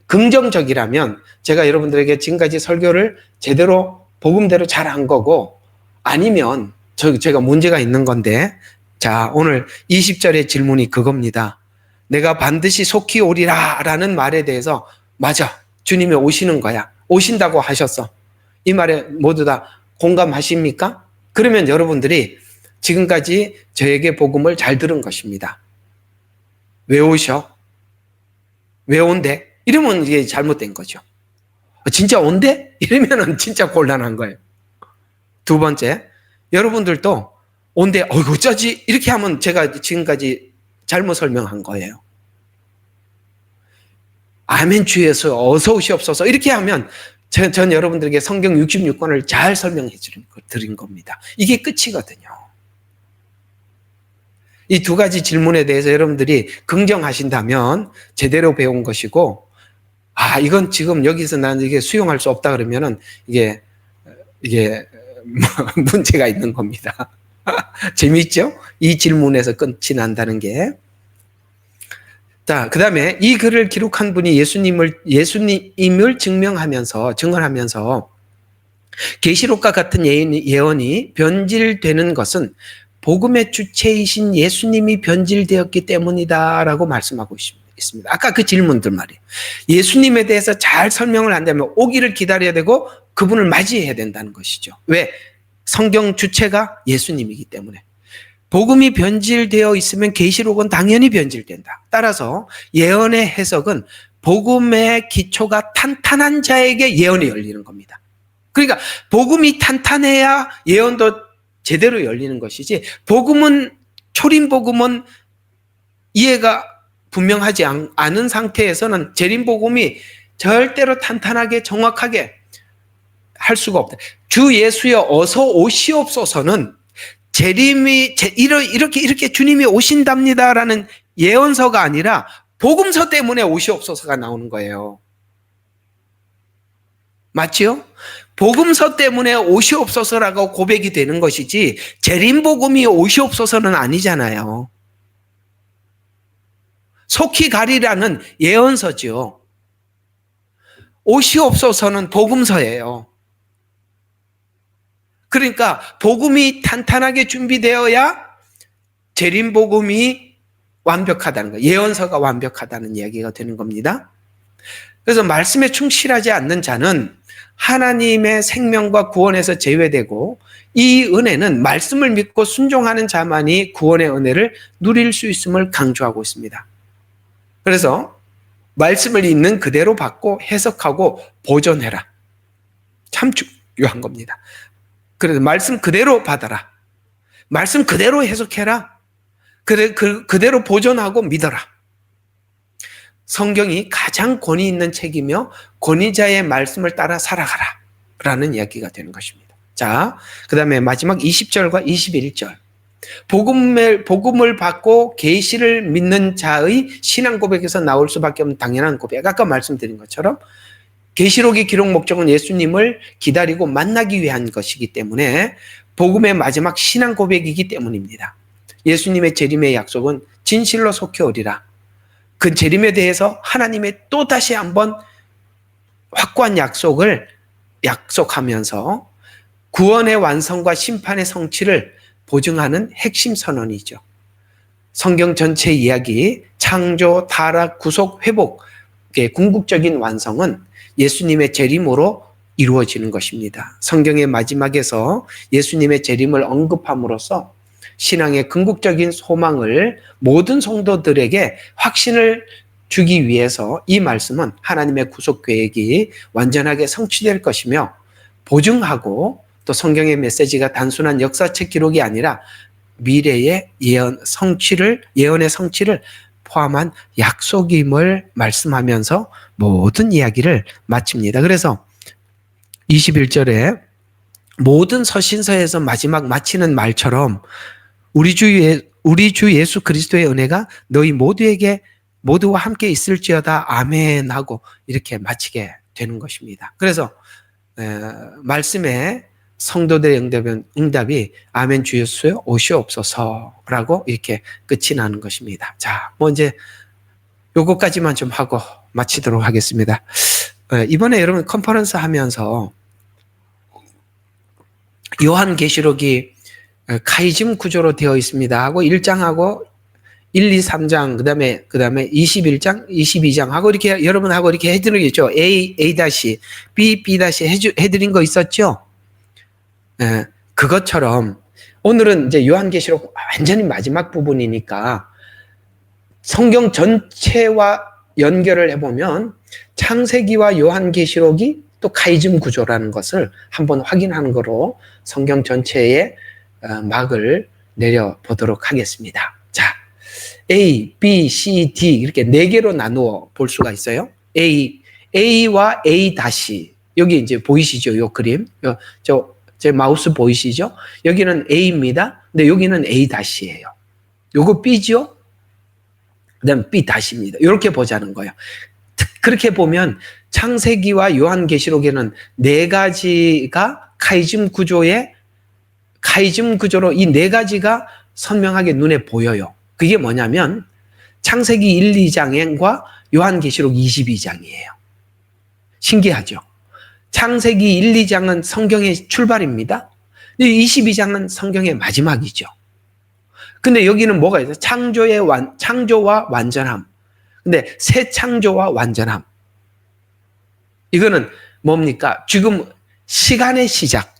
긍정적이라면 제가 여러분들에게 지금까지 설교를 제대로 복음대로 잘 한 거고 아니면 제가 문제가 있는 건데 자 오늘 20절의 질문이 그겁니다. 내가 반드시 속히 오리라 라는 말에 대해서 맞아 주님이 오시는 거야. 오신다고 하셨어. 이 말에 모두 다 공감하십니까? 그러면 여러분들이 지금까지 저에게 복음을 잘 들은 것입니다. 왜 오셔? 왜 온대? 이러면 이게 잘못된 거죠. 진짜 온대? 이러면은 진짜 곤란한 거예요. 두 번째, 여러분들도 온대, 어쩌지? 이렇게 하면 제가 지금까지 잘못 설명한 거예요. 아멘 주 예수 어서 오시옵소서 이렇게 하면 전 여러분들에게 성경 66권을 잘 설명해 드린 겁니다. 이게 끝이거든요. 이 두 가지 질문에 대해서 여러분들이 긍정하신다면 제대로 배운 것이고, 이건 지금 여기서 나는 이게 수용할 수 없다 그러면은 이게 문제가 있는 겁니다. 재미있죠? 이 질문에서 끝이 난다는 게. 자, 그 다음에 이 글을 기록한 분이 예수님을 증언하면서 계시록과 같은 예언이 변질되는 것은 복음의 주체이신 예수님이 변질되었기 때문이다라고 말씀하고 있습니다. 아까 그 질문들 말이에요. 예수님에 대해서 잘 설명을 한다면 오기를 기다려야 되고 그분을 맞이해야 된다는 것이죠. 왜? 성경 주체가 예수님이기 때문에. 복음이 변질되어 있으면 계시록은 당연히 변질된다. 따라서 예언의 해석은 복음의 기초가 탄탄한 자에게 예언이 열리는 겁니다. 그러니까 복음이 탄탄해야 예언도 제대로 열리는 것이지, 초림 복음은 이해가 분명하지 않은 상태에서는 재림 복음이 절대로 탄탄하게 정확하게 할 수가 없다. 주 예수여 어서 오시옵소서는 재림이 이렇게 주님이 오신답니다라는 예언서가 아니라 복음서 때문에 오시옵소서가 나오는 거예요. 맞지요? 복음서 때문에 오시옵소서라고 고백이 되는 것이지 재림 복음이 오시옵소서는 아니잖아요. 속히 가리라는 예언서지요. 오시옵소서는 복음서예요. 그러니까 복음이 탄탄하게 준비되어야 재림 복음이 완벽하다는 거예요. 예언서가 완벽하다는 이야기가 되는 겁니다. 그래서 말씀에 충실하지 않는 자는 하나님의 생명과 구원에서 제외되고, 이 은혜는 말씀을 믿고 순종하는 자만이 구원의 은혜를 누릴 수 있음을 강조하고 있습니다. 그래서 말씀을 있는 그대로 받고 해석하고 보존해라. 참 중요한 겁니다. 그래서 말씀 그대로 받아라. 말씀 그대로 해석해라. 그대로 보존하고 믿어라. 성경이 가장 권위 있는 책이며 권위자의 말씀을 따라 살아가라 라는 이야기가 되는 것입니다. 자, 그 다음에 마지막 20절과 21절. 복음을 받고 계시를 믿는 자의 신앙 고백에서 나올 수밖에 없는 당연한 고백. 아까 말씀드린 것처럼 계시록의 기록 목적은 예수님을 기다리고 만나기 위한 것이기 때문에 복음의 마지막 신앙 고백이기 때문입니다. 예수님의 재림의 약속은 진실로 속히 오리라. 그 재림에 대해서 하나님의 또다시 한번 확고한 약속을 약속하면서 구원의 완성과 심판의 성취를 보증하는 핵심 선언이죠. 성경 전체 이야기, 창조, 타락, 구속, 회복의 궁극적인 완성은 예수님의 재림으로 이루어지는 것입니다. 성경의 마지막에서 예수님의 재림을 언급함으로써 신앙의 궁극적인 소망을 모든 성도들에게 확신을 주기 위해서 이 말씀은 하나님의 구속 계획이 완전하게 성취될 것이며 보증하고, 또 성경의 메시지가 단순한 역사책 기록이 아니라 미래의 예언의 성취를 포함한 약속임을 말씀하면서 모든 이야기를 마칩니다. 그래서 21절에 모든 서신서에서 마지막 마치는 말처럼 우리 주 예수 그리스도의 은혜가 너희 모두와 함께 있을지어다 아멘 하고 이렇게 마치게 되는 것입니다. 그래서 말씀에 성도들의 응답이 아멘 주 예수여 오시옵소서라고 이렇게 끝이 나는 것입니다. 자, 이제 요거까지만 좀 하고 마치도록 하겠습니다. 이번에 여러분 컨퍼런스 하면서 요한계시록이 카이즘 구조로 되어 있습니다 하고 1장하고 1, 2, 3장 그다음에 21장, 22장 하고 이렇게 여러분하고 이렇게 해드리겠죠. A, B, B 해드린 거 있었죠? 그것처럼 오늘은 이제 요한계시록 완전히 마지막 부분이니까 성경 전체와 연결을 해보면 창세기와 요한계시록이 또 카이즘 구조라는 것을 한번 확인하는 거로 성경 전체의 막을 내려보도록 하겠습니다. 자, A, B, C, D 이렇게 4개로 나누어 볼 수가 있어요. A와 A 다시 여기 이제 보이시죠? 요 그림. 제 마우스 보이시죠? 여기는 A입니다. 근데 여기는 A 다시예요. 요거 B죠? 그다음 B 다시입니다. 이렇게 보자는 거예요. 그렇게 보면 창세기와 요한계시록에는 4가지가 카이즘 구조로 이 4가지가 선명하게 눈에 보여요. 그게 뭐냐면 창세기 1, 2장과 요한계시록 22장이에요. 신기하죠? 창세기 1, 2장은 성경의 출발입니다. 22장은 성경의 마지막이죠. 근데 여기는 뭐가 있어요? 창조와 완전함. 근데 새 창조와 완전함. 이거는 뭡니까? 지금 시간의 시작.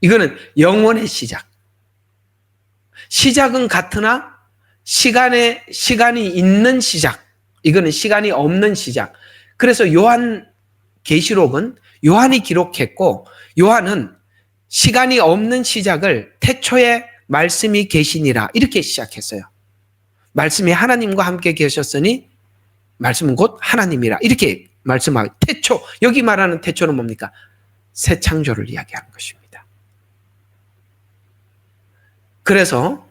이거는 영원의 시작. 시작은 같으나 시간이 있는 시작. 이거는 시간이 없는 시작. 그래서 요한계시록은 요한이 기록했고 요한은 시간이 없는 시작을 태초에 말씀이 계시니라 이렇게 시작했어요. 말씀이 하나님과 함께 계셨으니 말씀은 곧 하나님이라 이렇게 말씀하고 태초 여기 말하는 태초는 뭡니까? 새 창조를 이야기하는 것입니다. 그래서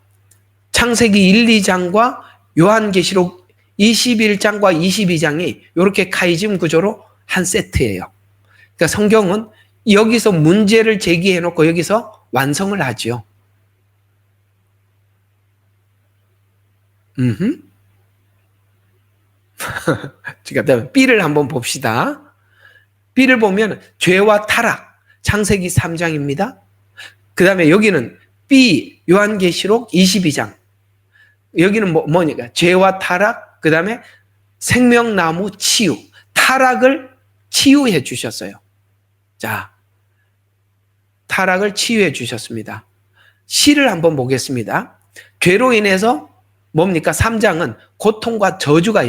창세기 1, 2장과 요한계시록 21장과 22장이 이렇게 카이즘 구조로 한 세트예요. 그러니까 성경은 여기서 문제를 제기해 놓고 여기서 완성을 하죠. 그다음에 B를 한번 봅시다. B를 보면 죄와 타락, 창세기 3장입니다. 그 다음에 여기는 B, 요한계시록 22장. 여기는 뭐니까? 죄와 타락, 그 다음에 생명나무 치유. 타락을 치유해 주셨어요. 자, 타락을 치유해 주셨습니다. C를 한번 보겠습니다. 죄로 인해서 뭡니까? 3장은 고통과 저주가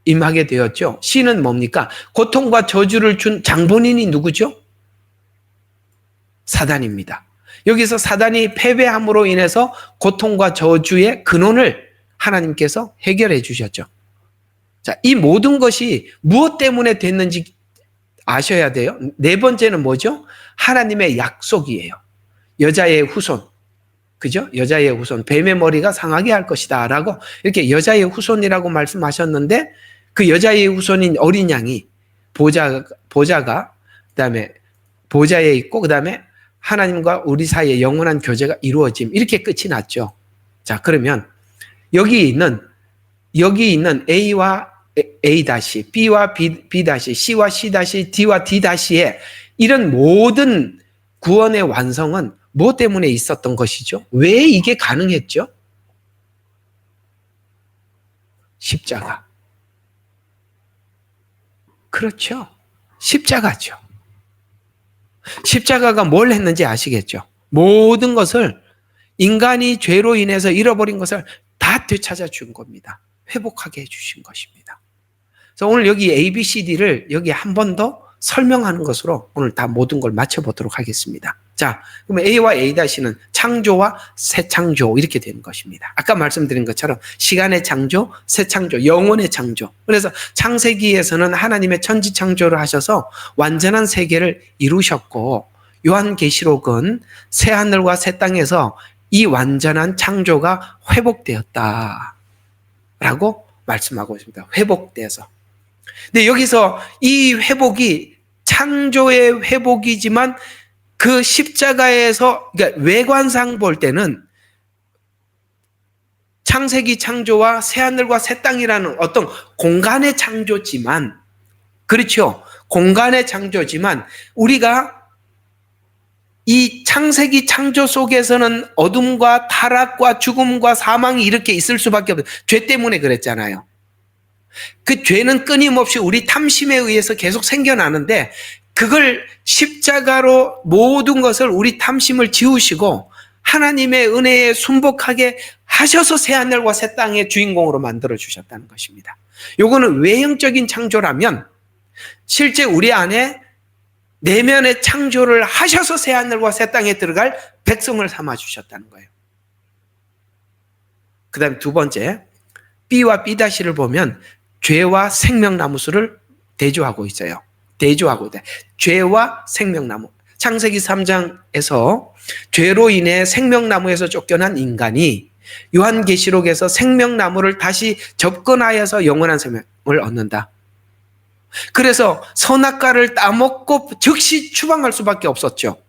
임하게 되었죠. C는 뭡니까? 고통과 저주를 준 장본인이 누구죠? 사단입니다. 여기서 사단이 패배함으로 인해서 고통과 저주의 근원을 하나님께서 해결해 주셨죠. 자, 이 모든 것이 무엇 때문에 됐는지 아셔야 돼요. 4번째는 뭐죠? 하나님의 약속이에요. 여자의 후손. 그죠? 여자의 후손. 뱀의 머리가 상하게 할 것이다. 라고 이렇게 여자의 후손이라고 말씀하셨는데 그 여자의 후손인 어린 양이 보좌가 그다음에 보좌에 있고 그다음에 하나님과 우리 사이에 영원한 교제가 이루어짐. 이렇게 끝이 났죠. 자, 그러면 여기 있는 A와 A 다시, B와 B 다시, C와 C 다시, D와 D 다시의 이런 모든 구원의 완성은 무엇 때문에 있었던 것이죠? 왜 이게 가능했죠? 십자가. 그렇죠. 십자가죠. 십자가가 뭘 했는지 아시겠죠? 모든 것을 인간이 죄로 인해서 잃어버린 것을 다 되찾아 준 겁니다. 회복하게 해주신 것입니다. 그래서 오늘 여기 A, B, C, D를 여기 한 번 더 설명하는 것으로 오늘 다 모든 걸 마쳐보도록 하겠습니다. 자, 그러면 A와 A-는 창조와 새 창조 이렇게 되는 것입니다. 아까 말씀드린 것처럼 시간의 창조, 새 창조, 영혼의 창조. 그래서 창세기에서는 하나님의 천지 창조를 하셔서 완전한 세계를 이루셨고 요한계시록은 새 하늘과 새 땅에서 이 완전한 창조가 회복되었다 라고 말씀하고 있습니다. 회복돼서. 근데 여기서 이 회복이 창조의 회복이지만 그 십자가에서 그러니까 외관상 볼 때는 창세기 창조와 새하늘과 새 땅이라는 어떤 공간의 창조지만 그렇죠. 공간의 창조지만 우리가 이 창세기 창조 속에서는 어둠과 타락과 죽음과 사망이 이렇게 있을 수밖에 없어요. 죄 때문에 그랬잖아요. 그 죄는 끊임없이 우리 탐심에 의해서 계속 생겨나는데 그걸 십자가로 모든 것을 우리 탐심을 지우시고 하나님의 은혜에 순복하게 하셔서 새하늘과 새 땅의 주인공으로 만들어 주셨다는 것입니다. 요거는 외형적인 창조라면 실제 우리 안에 내면의 창조를 하셔서 새하늘과 새 땅에 들어갈 백성을 삼아 주셨다는 거예요. 그 다음에 두 번째, B와 B-를 보면 죄와 생명나무수를 대조하고 있어요. 대조하고 있다. 죄와 생명나무. 창세기 3장에서 죄로 인해 생명나무에서 쫓겨난 인간이 요한계시록에서 생명나무를 다시 접근하여서 영원한 생명을 얻는다. 그래서 선악과를 따먹고 즉시 추방할 수밖에 없었죠.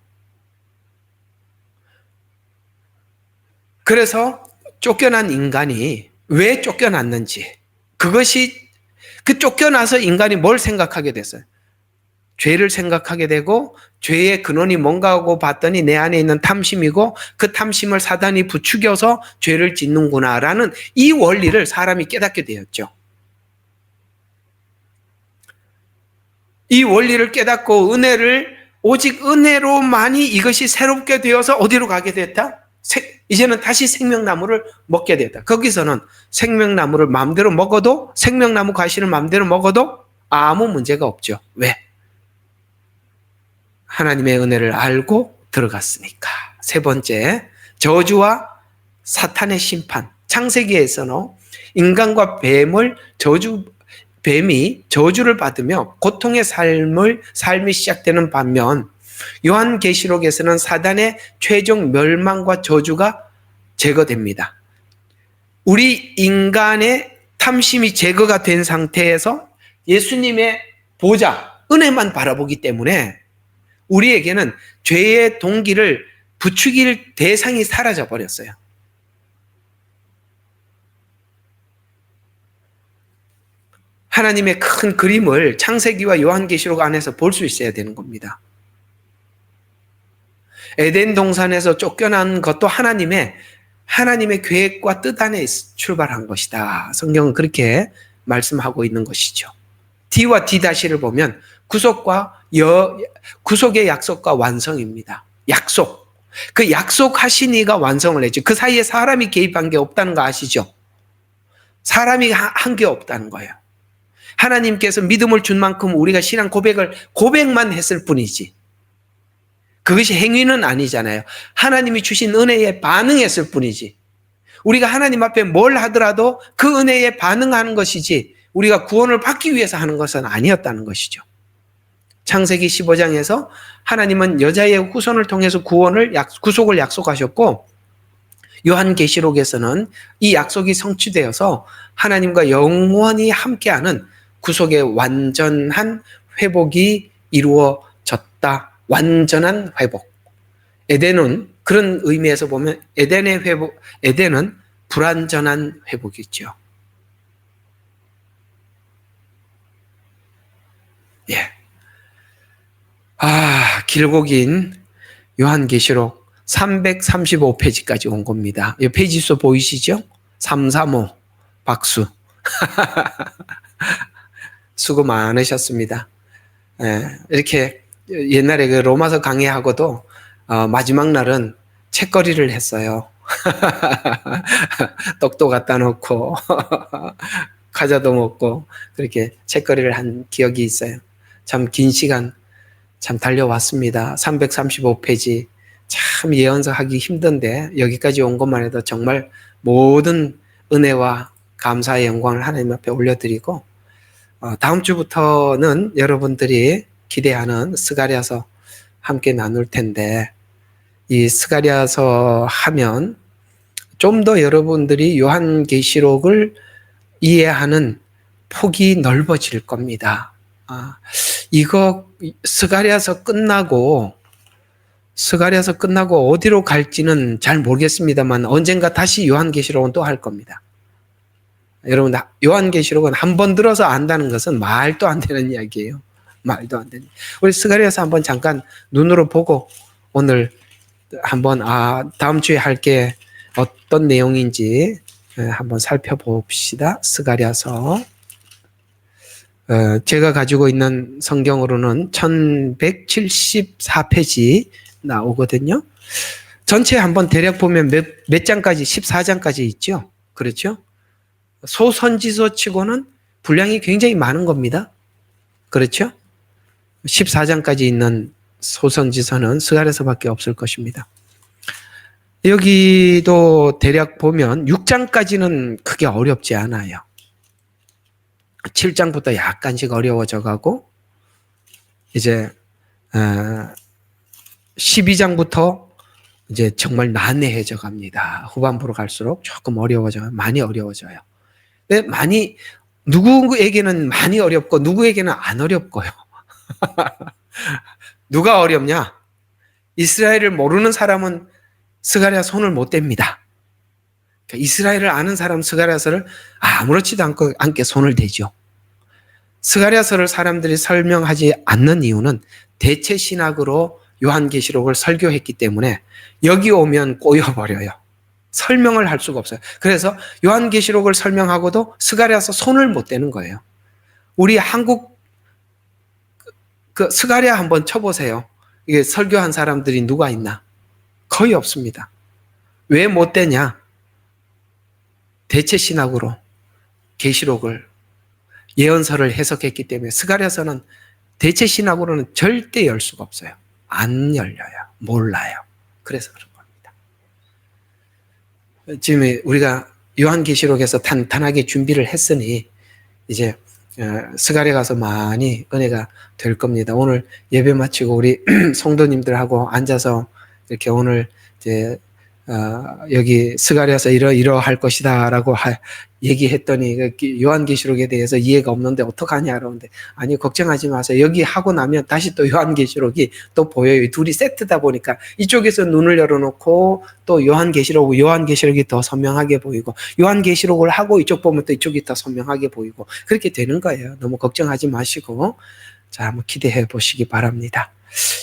그래서 쫓겨난 인간이 왜 쫓겨났는지, 그것이 그 쫓겨나서 인간이 뭘 생각하게 됐어요? 죄를 생각하게 되고, 죄의 근원이 뭔가 하고 봤더니 내 안에 있는 탐심이고, 그 탐심을 사단이 부추겨서 죄를 짓는구나라는 이 원리를 사람이 깨닫게 되었죠. 이 원리를 깨닫고 은혜를 오직 은혜로만이 이것이 새롭게 되어서 어디로 가게 됐다? 이제는 다시 생명나무를 먹게 됐다. 거기서는 생명나무를 마음대로 먹어도, 생명나무 과실을 마음대로 먹어도 아무 문제가 없죠. 왜? 하나님의 은혜를 알고 들어갔으니까. 세 번째, 저주와 사탄의 심판. 창세기에서는 인간과 뱀이 저주를 받으며 고통의 삶이 시작되는 반면 요한계시록에서는 사단의 최종 멸망과 저주가 제거됩니다. 우리 인간의 탐심이 제거가 된 상태에서 예수님의 보좌, 은혜만 바라보기 때문에 우리에게는 죄의 동기를 부추길 대상이 사라져 버렸어요. 하나님의 큰 그림을 창세기와 요한계시록 안에서 볼 수 있어야 되는 겁니다. 에덴 동산에서 쫓겨난 것도 하나님의 계획과 뜻 안에 출발한 것이다. 성경은 그렇게 말씀하고 있는 것이죠. D와 D-를 보면 구속의 약속과 완성입니다. 약속. 그 약속하신 이가 완성을 했죠. 그 사이에 사람이 개입한 게 없다는 거 아시죠? 사람이 한 게 없다는 거예요. 하나님께서 믿음을 준 만큼 우리가 신앙 고백만 했을 뿐이지. 그것이 행위는 아니잖아요. 하나님이 주신 은혜에 반응했을 뿐이지. 우리가 하나님 앞에 뭘 하더라도 그 은혜에 반응하는 것이지 우리가 구원을 받기 위해서 하는 것은 아니었다는 것이죠. 창세기 15장에서 하나님은 여자의 후손을 통해서 구속을 약속하셨고, 요한계시록에서는 이 약속이 성취되어서 하나님과 영원히 함께하는 구속의 완전한 회복이 이루어졌다. 완전한 회복. 에덴은 그런 의미에서 보면 에덴은 불완전한 회복이죠. 예. 길고 긴 요한계시록 335페이지까지 온 겁니다. 이 페이지수 보이시죠? 335 박수. 수고 많으셨습니다. 예, 이렇게 옛날에 그 로마서 강의하고도 마지막 날은 책거리를 했어요. 떡도 갖다 놓고 과자도 먹고 그렇게 책거리를 한 기억이 있어요. 참 긴 시간 참 달려왔습니다. 335페이지 참 예언서하기 힘든데 여기까지 온 것만 해도 정말 모든 은혜와 감사의 영광을 하나님 앞에 올려드리고, 다음 주부터는 여러분들이 기대하는 스가랴서 함께 나눌 텐데, 이 스가랴서 하면 좀 더 여러분들이 요한계시록을 이해하는 폭이 넓어질 겁니다. 이거 스가랴서 끝나고 어디로 갈지는 잘 모르겠습니다만 언젠가 다시 요한계시록은 또 할 겁니다. 여러분, 요한계시록은 한 번 들어서 안다는 것은 말도 안 되는 이야기예요. 말도 안 되는. 우리 스가랴서 한번 잠깐 눈으로 보고 오늘 한번 다음 주에 할 게 어떤 내용인지 한번 살펴봅시다. 스가랴서. 제가 가지고 있는 성경으로는 1174페이지 나오거든요. 전체 한번 대략 보면 몇 장까지 14장까지 있죠. 그렇죠? 소선지서 치고는 분량이 굉장히 많은 겁니다. 그렇죠? 14장까지 있는 소선지서는 스가랴서밖에 없을 것입니다. 여기도 대략 보면 6장까지는 크게 어렵지 않아요. 7장부터 약간씩 어려워져 가고 이제 12장부터 이제 정말 난해해져 갑니다. 후반부로 갈수록 조금 어려워져요. 많이 어려워져요. 근데 누구에게는 많이 어렵고 누구에게는 안 어렵고요. 누가 어렵냐? 이스라엘을 모르는 사람은 스가랴 손을 못 댑니다. 그러니까 이스라엘을 아는 사람 스가랴서를 아무렇지도 않게 손을 대죠. 스가랴서를 사람들이 설명하지 않는 이유는 대체 신학으로 요한계시록을 설교했기 때문에 여기 오면 꼬여버려요. 설명을 할 수가 없어요. 그래서 요한계시록을 설명하고도 스가랴서 손을 못 대는 거예요. 우리 한국 스가랴 한번 쳐보세요. 이게 설교한 사람들이 누가 있나? 거의 없습니다. 왜 못 되냐? 대체 신학으로 계시록을 예언서를 해석했기 때문에 스가랴서는 대체 신학으로는 절대 열 수가 없어요. 안 열려요. 몰라요. 그래서 그런 겁니다. 지금 우리가 요한계시록에서 탄탄하게 준비를 했으니 이제 스가랴 가서 많이 은혜가 될 겁니다. 오늘 예배 마치고 우리 성도님들하고 앉아서 이렇게 오늘 이제 여기 스가랴서 이러할 것이다라고 얘기했더니 요한계시록에 대해서 이해가 없는데 어떡하냐 그러는데 아니 걱정하지 마세요. 여기 하고 나면 다시 또 요한계시록이 또 보여요. 둘이 세트다 보니까 이쪽에서 눈을 열어놓고 또 요한계시록이 더 선명하게 보이고 요한계시록을 하고 이쪽 보면 또 이쪽이 더 선명하게 보이고 그렇게 되는 거예요. 너무 걱정하지 마시고 자 한번 기대해 보시기 바랍니다.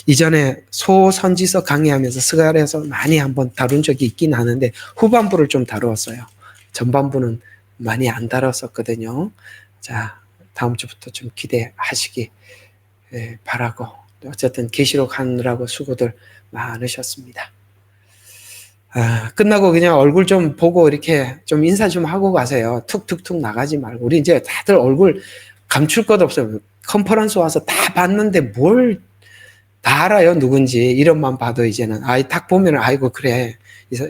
이전에 소선지서 강의하면서 스가랴서 많이 한번 다룬 적이 있긴 하는데 후반부를 좀 다루었어요. 전반부는 많이 안 다뤘었거든요. 자, 다음 주부터 좀 기대하시기 바라고 어쨌든 계시록 하느라고 수고들 많으셨습니다. 끝나고 그냥 얼굴 좀 보고 이렇게 좀 인사 좀 하고 가세요. 툭툭툭 나가지 말고 우리 이제 다들 얼굴 감출 것 없어요. 컨퍼런스 와서 다 봤는데 뭘 다 알아요, 누군지. 이름만 봐도 이제는. 딱 보면은, 아이고, 그래.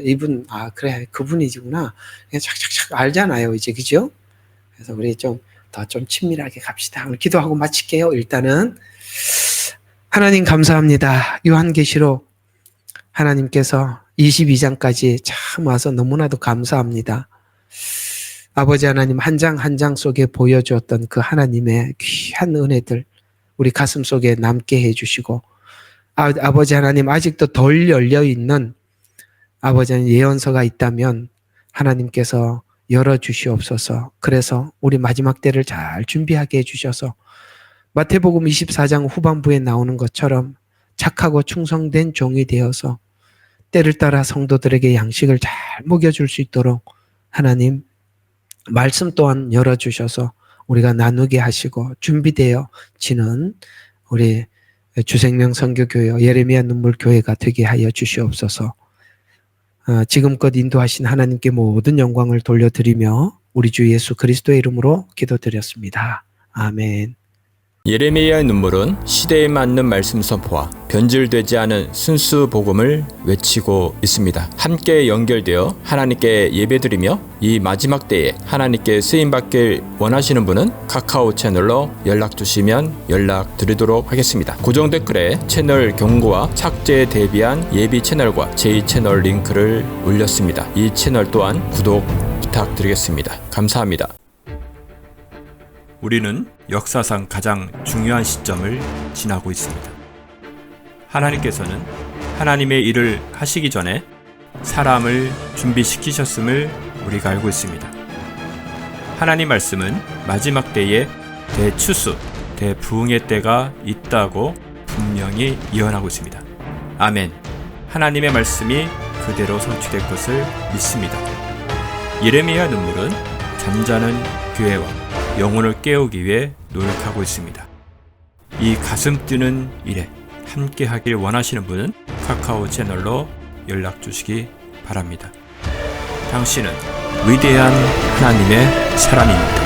이분, 그래. 그분이구나. 그냥 착착착 알잖아요, 이제. 그죠? 그래서 우리 좀 친밀하게 갑시다. 오늘 기도하고 마칠게요, 일단은. 하나님 감사합니다. 요한계시록 하나님께서 22장까지 참 와서 너무나도 감사합니다. 아버지 하나님 한 장 한 장 속에 보여주었던 그 하나님의 귀한 은혜들 우리 가슴 속에 남게 해주시고 아버지 하나님 아직도 덜 열려있는 아버지 하나님 예언서가 있다면 하나님께서 열어주시옵소서. 그래서 우리 마지막 때를 잘 준비하게 해주셔서 마태복음 24장 후반부에 나오는 것처럼 착하고 충성된 종이 되어서 때를 따라 성도들에게 양식을 잘 먹여줄 수 있도록 하나님 말씀 또한 열어주셔서 우리가 나누게 하시고 준비되어지는 우리 주생명 선교교회 예레미야 눈물교회가 되게 하여 주시옵소서. 지금껏 인도하신 하나님께 모든 영광을 돌려드리며 우리 주 예수 그리스도의 이름으로 기도드렸습니다. 아멘. 예레미야의 눈물은 시대에 맞는 말씀 선포와 변질되지 않은 순수 복음을 외치고 있습니다. 함께 연결되어 하나님께 예배드리며 이 마지막 때에 하나님께 쓰임받길 원하시는 분은 카카오 채널로 연락 주시면 연락드리도록 하겠습니다. 고정 댓글에 채널 경고와 착제에 대비한 예비 채널과 제2채널 링크를 올렸습니다. 이 채널 또한 구독 부탁드리겠습니다. 감사합니다. 우리는 역사상 가장 중요한 시점을 지나고 있습니다. 하나님께서는 하나님의 일을 하시기 전에 사람을 준비시키셨음을 우리가 알고 있습니다. 하나님 말씀은 마지막 때에 대추수, 대부흥의 때가 있다고 분명히 예언하고 있습니다. 아멘. 하나님의 말씀이 그대로 성취될 것을 믿습니다. 예레미야 눈물은 잠자는 교회와 영혼을 깨우기 위해 노력하고 있습니다. 이 가슴 뛰는 일에 함께 하길 원하시는 분은 카카오 채널로 연락 주시기 바랍니다. 당신은 위대한 하나님의 사람입니다.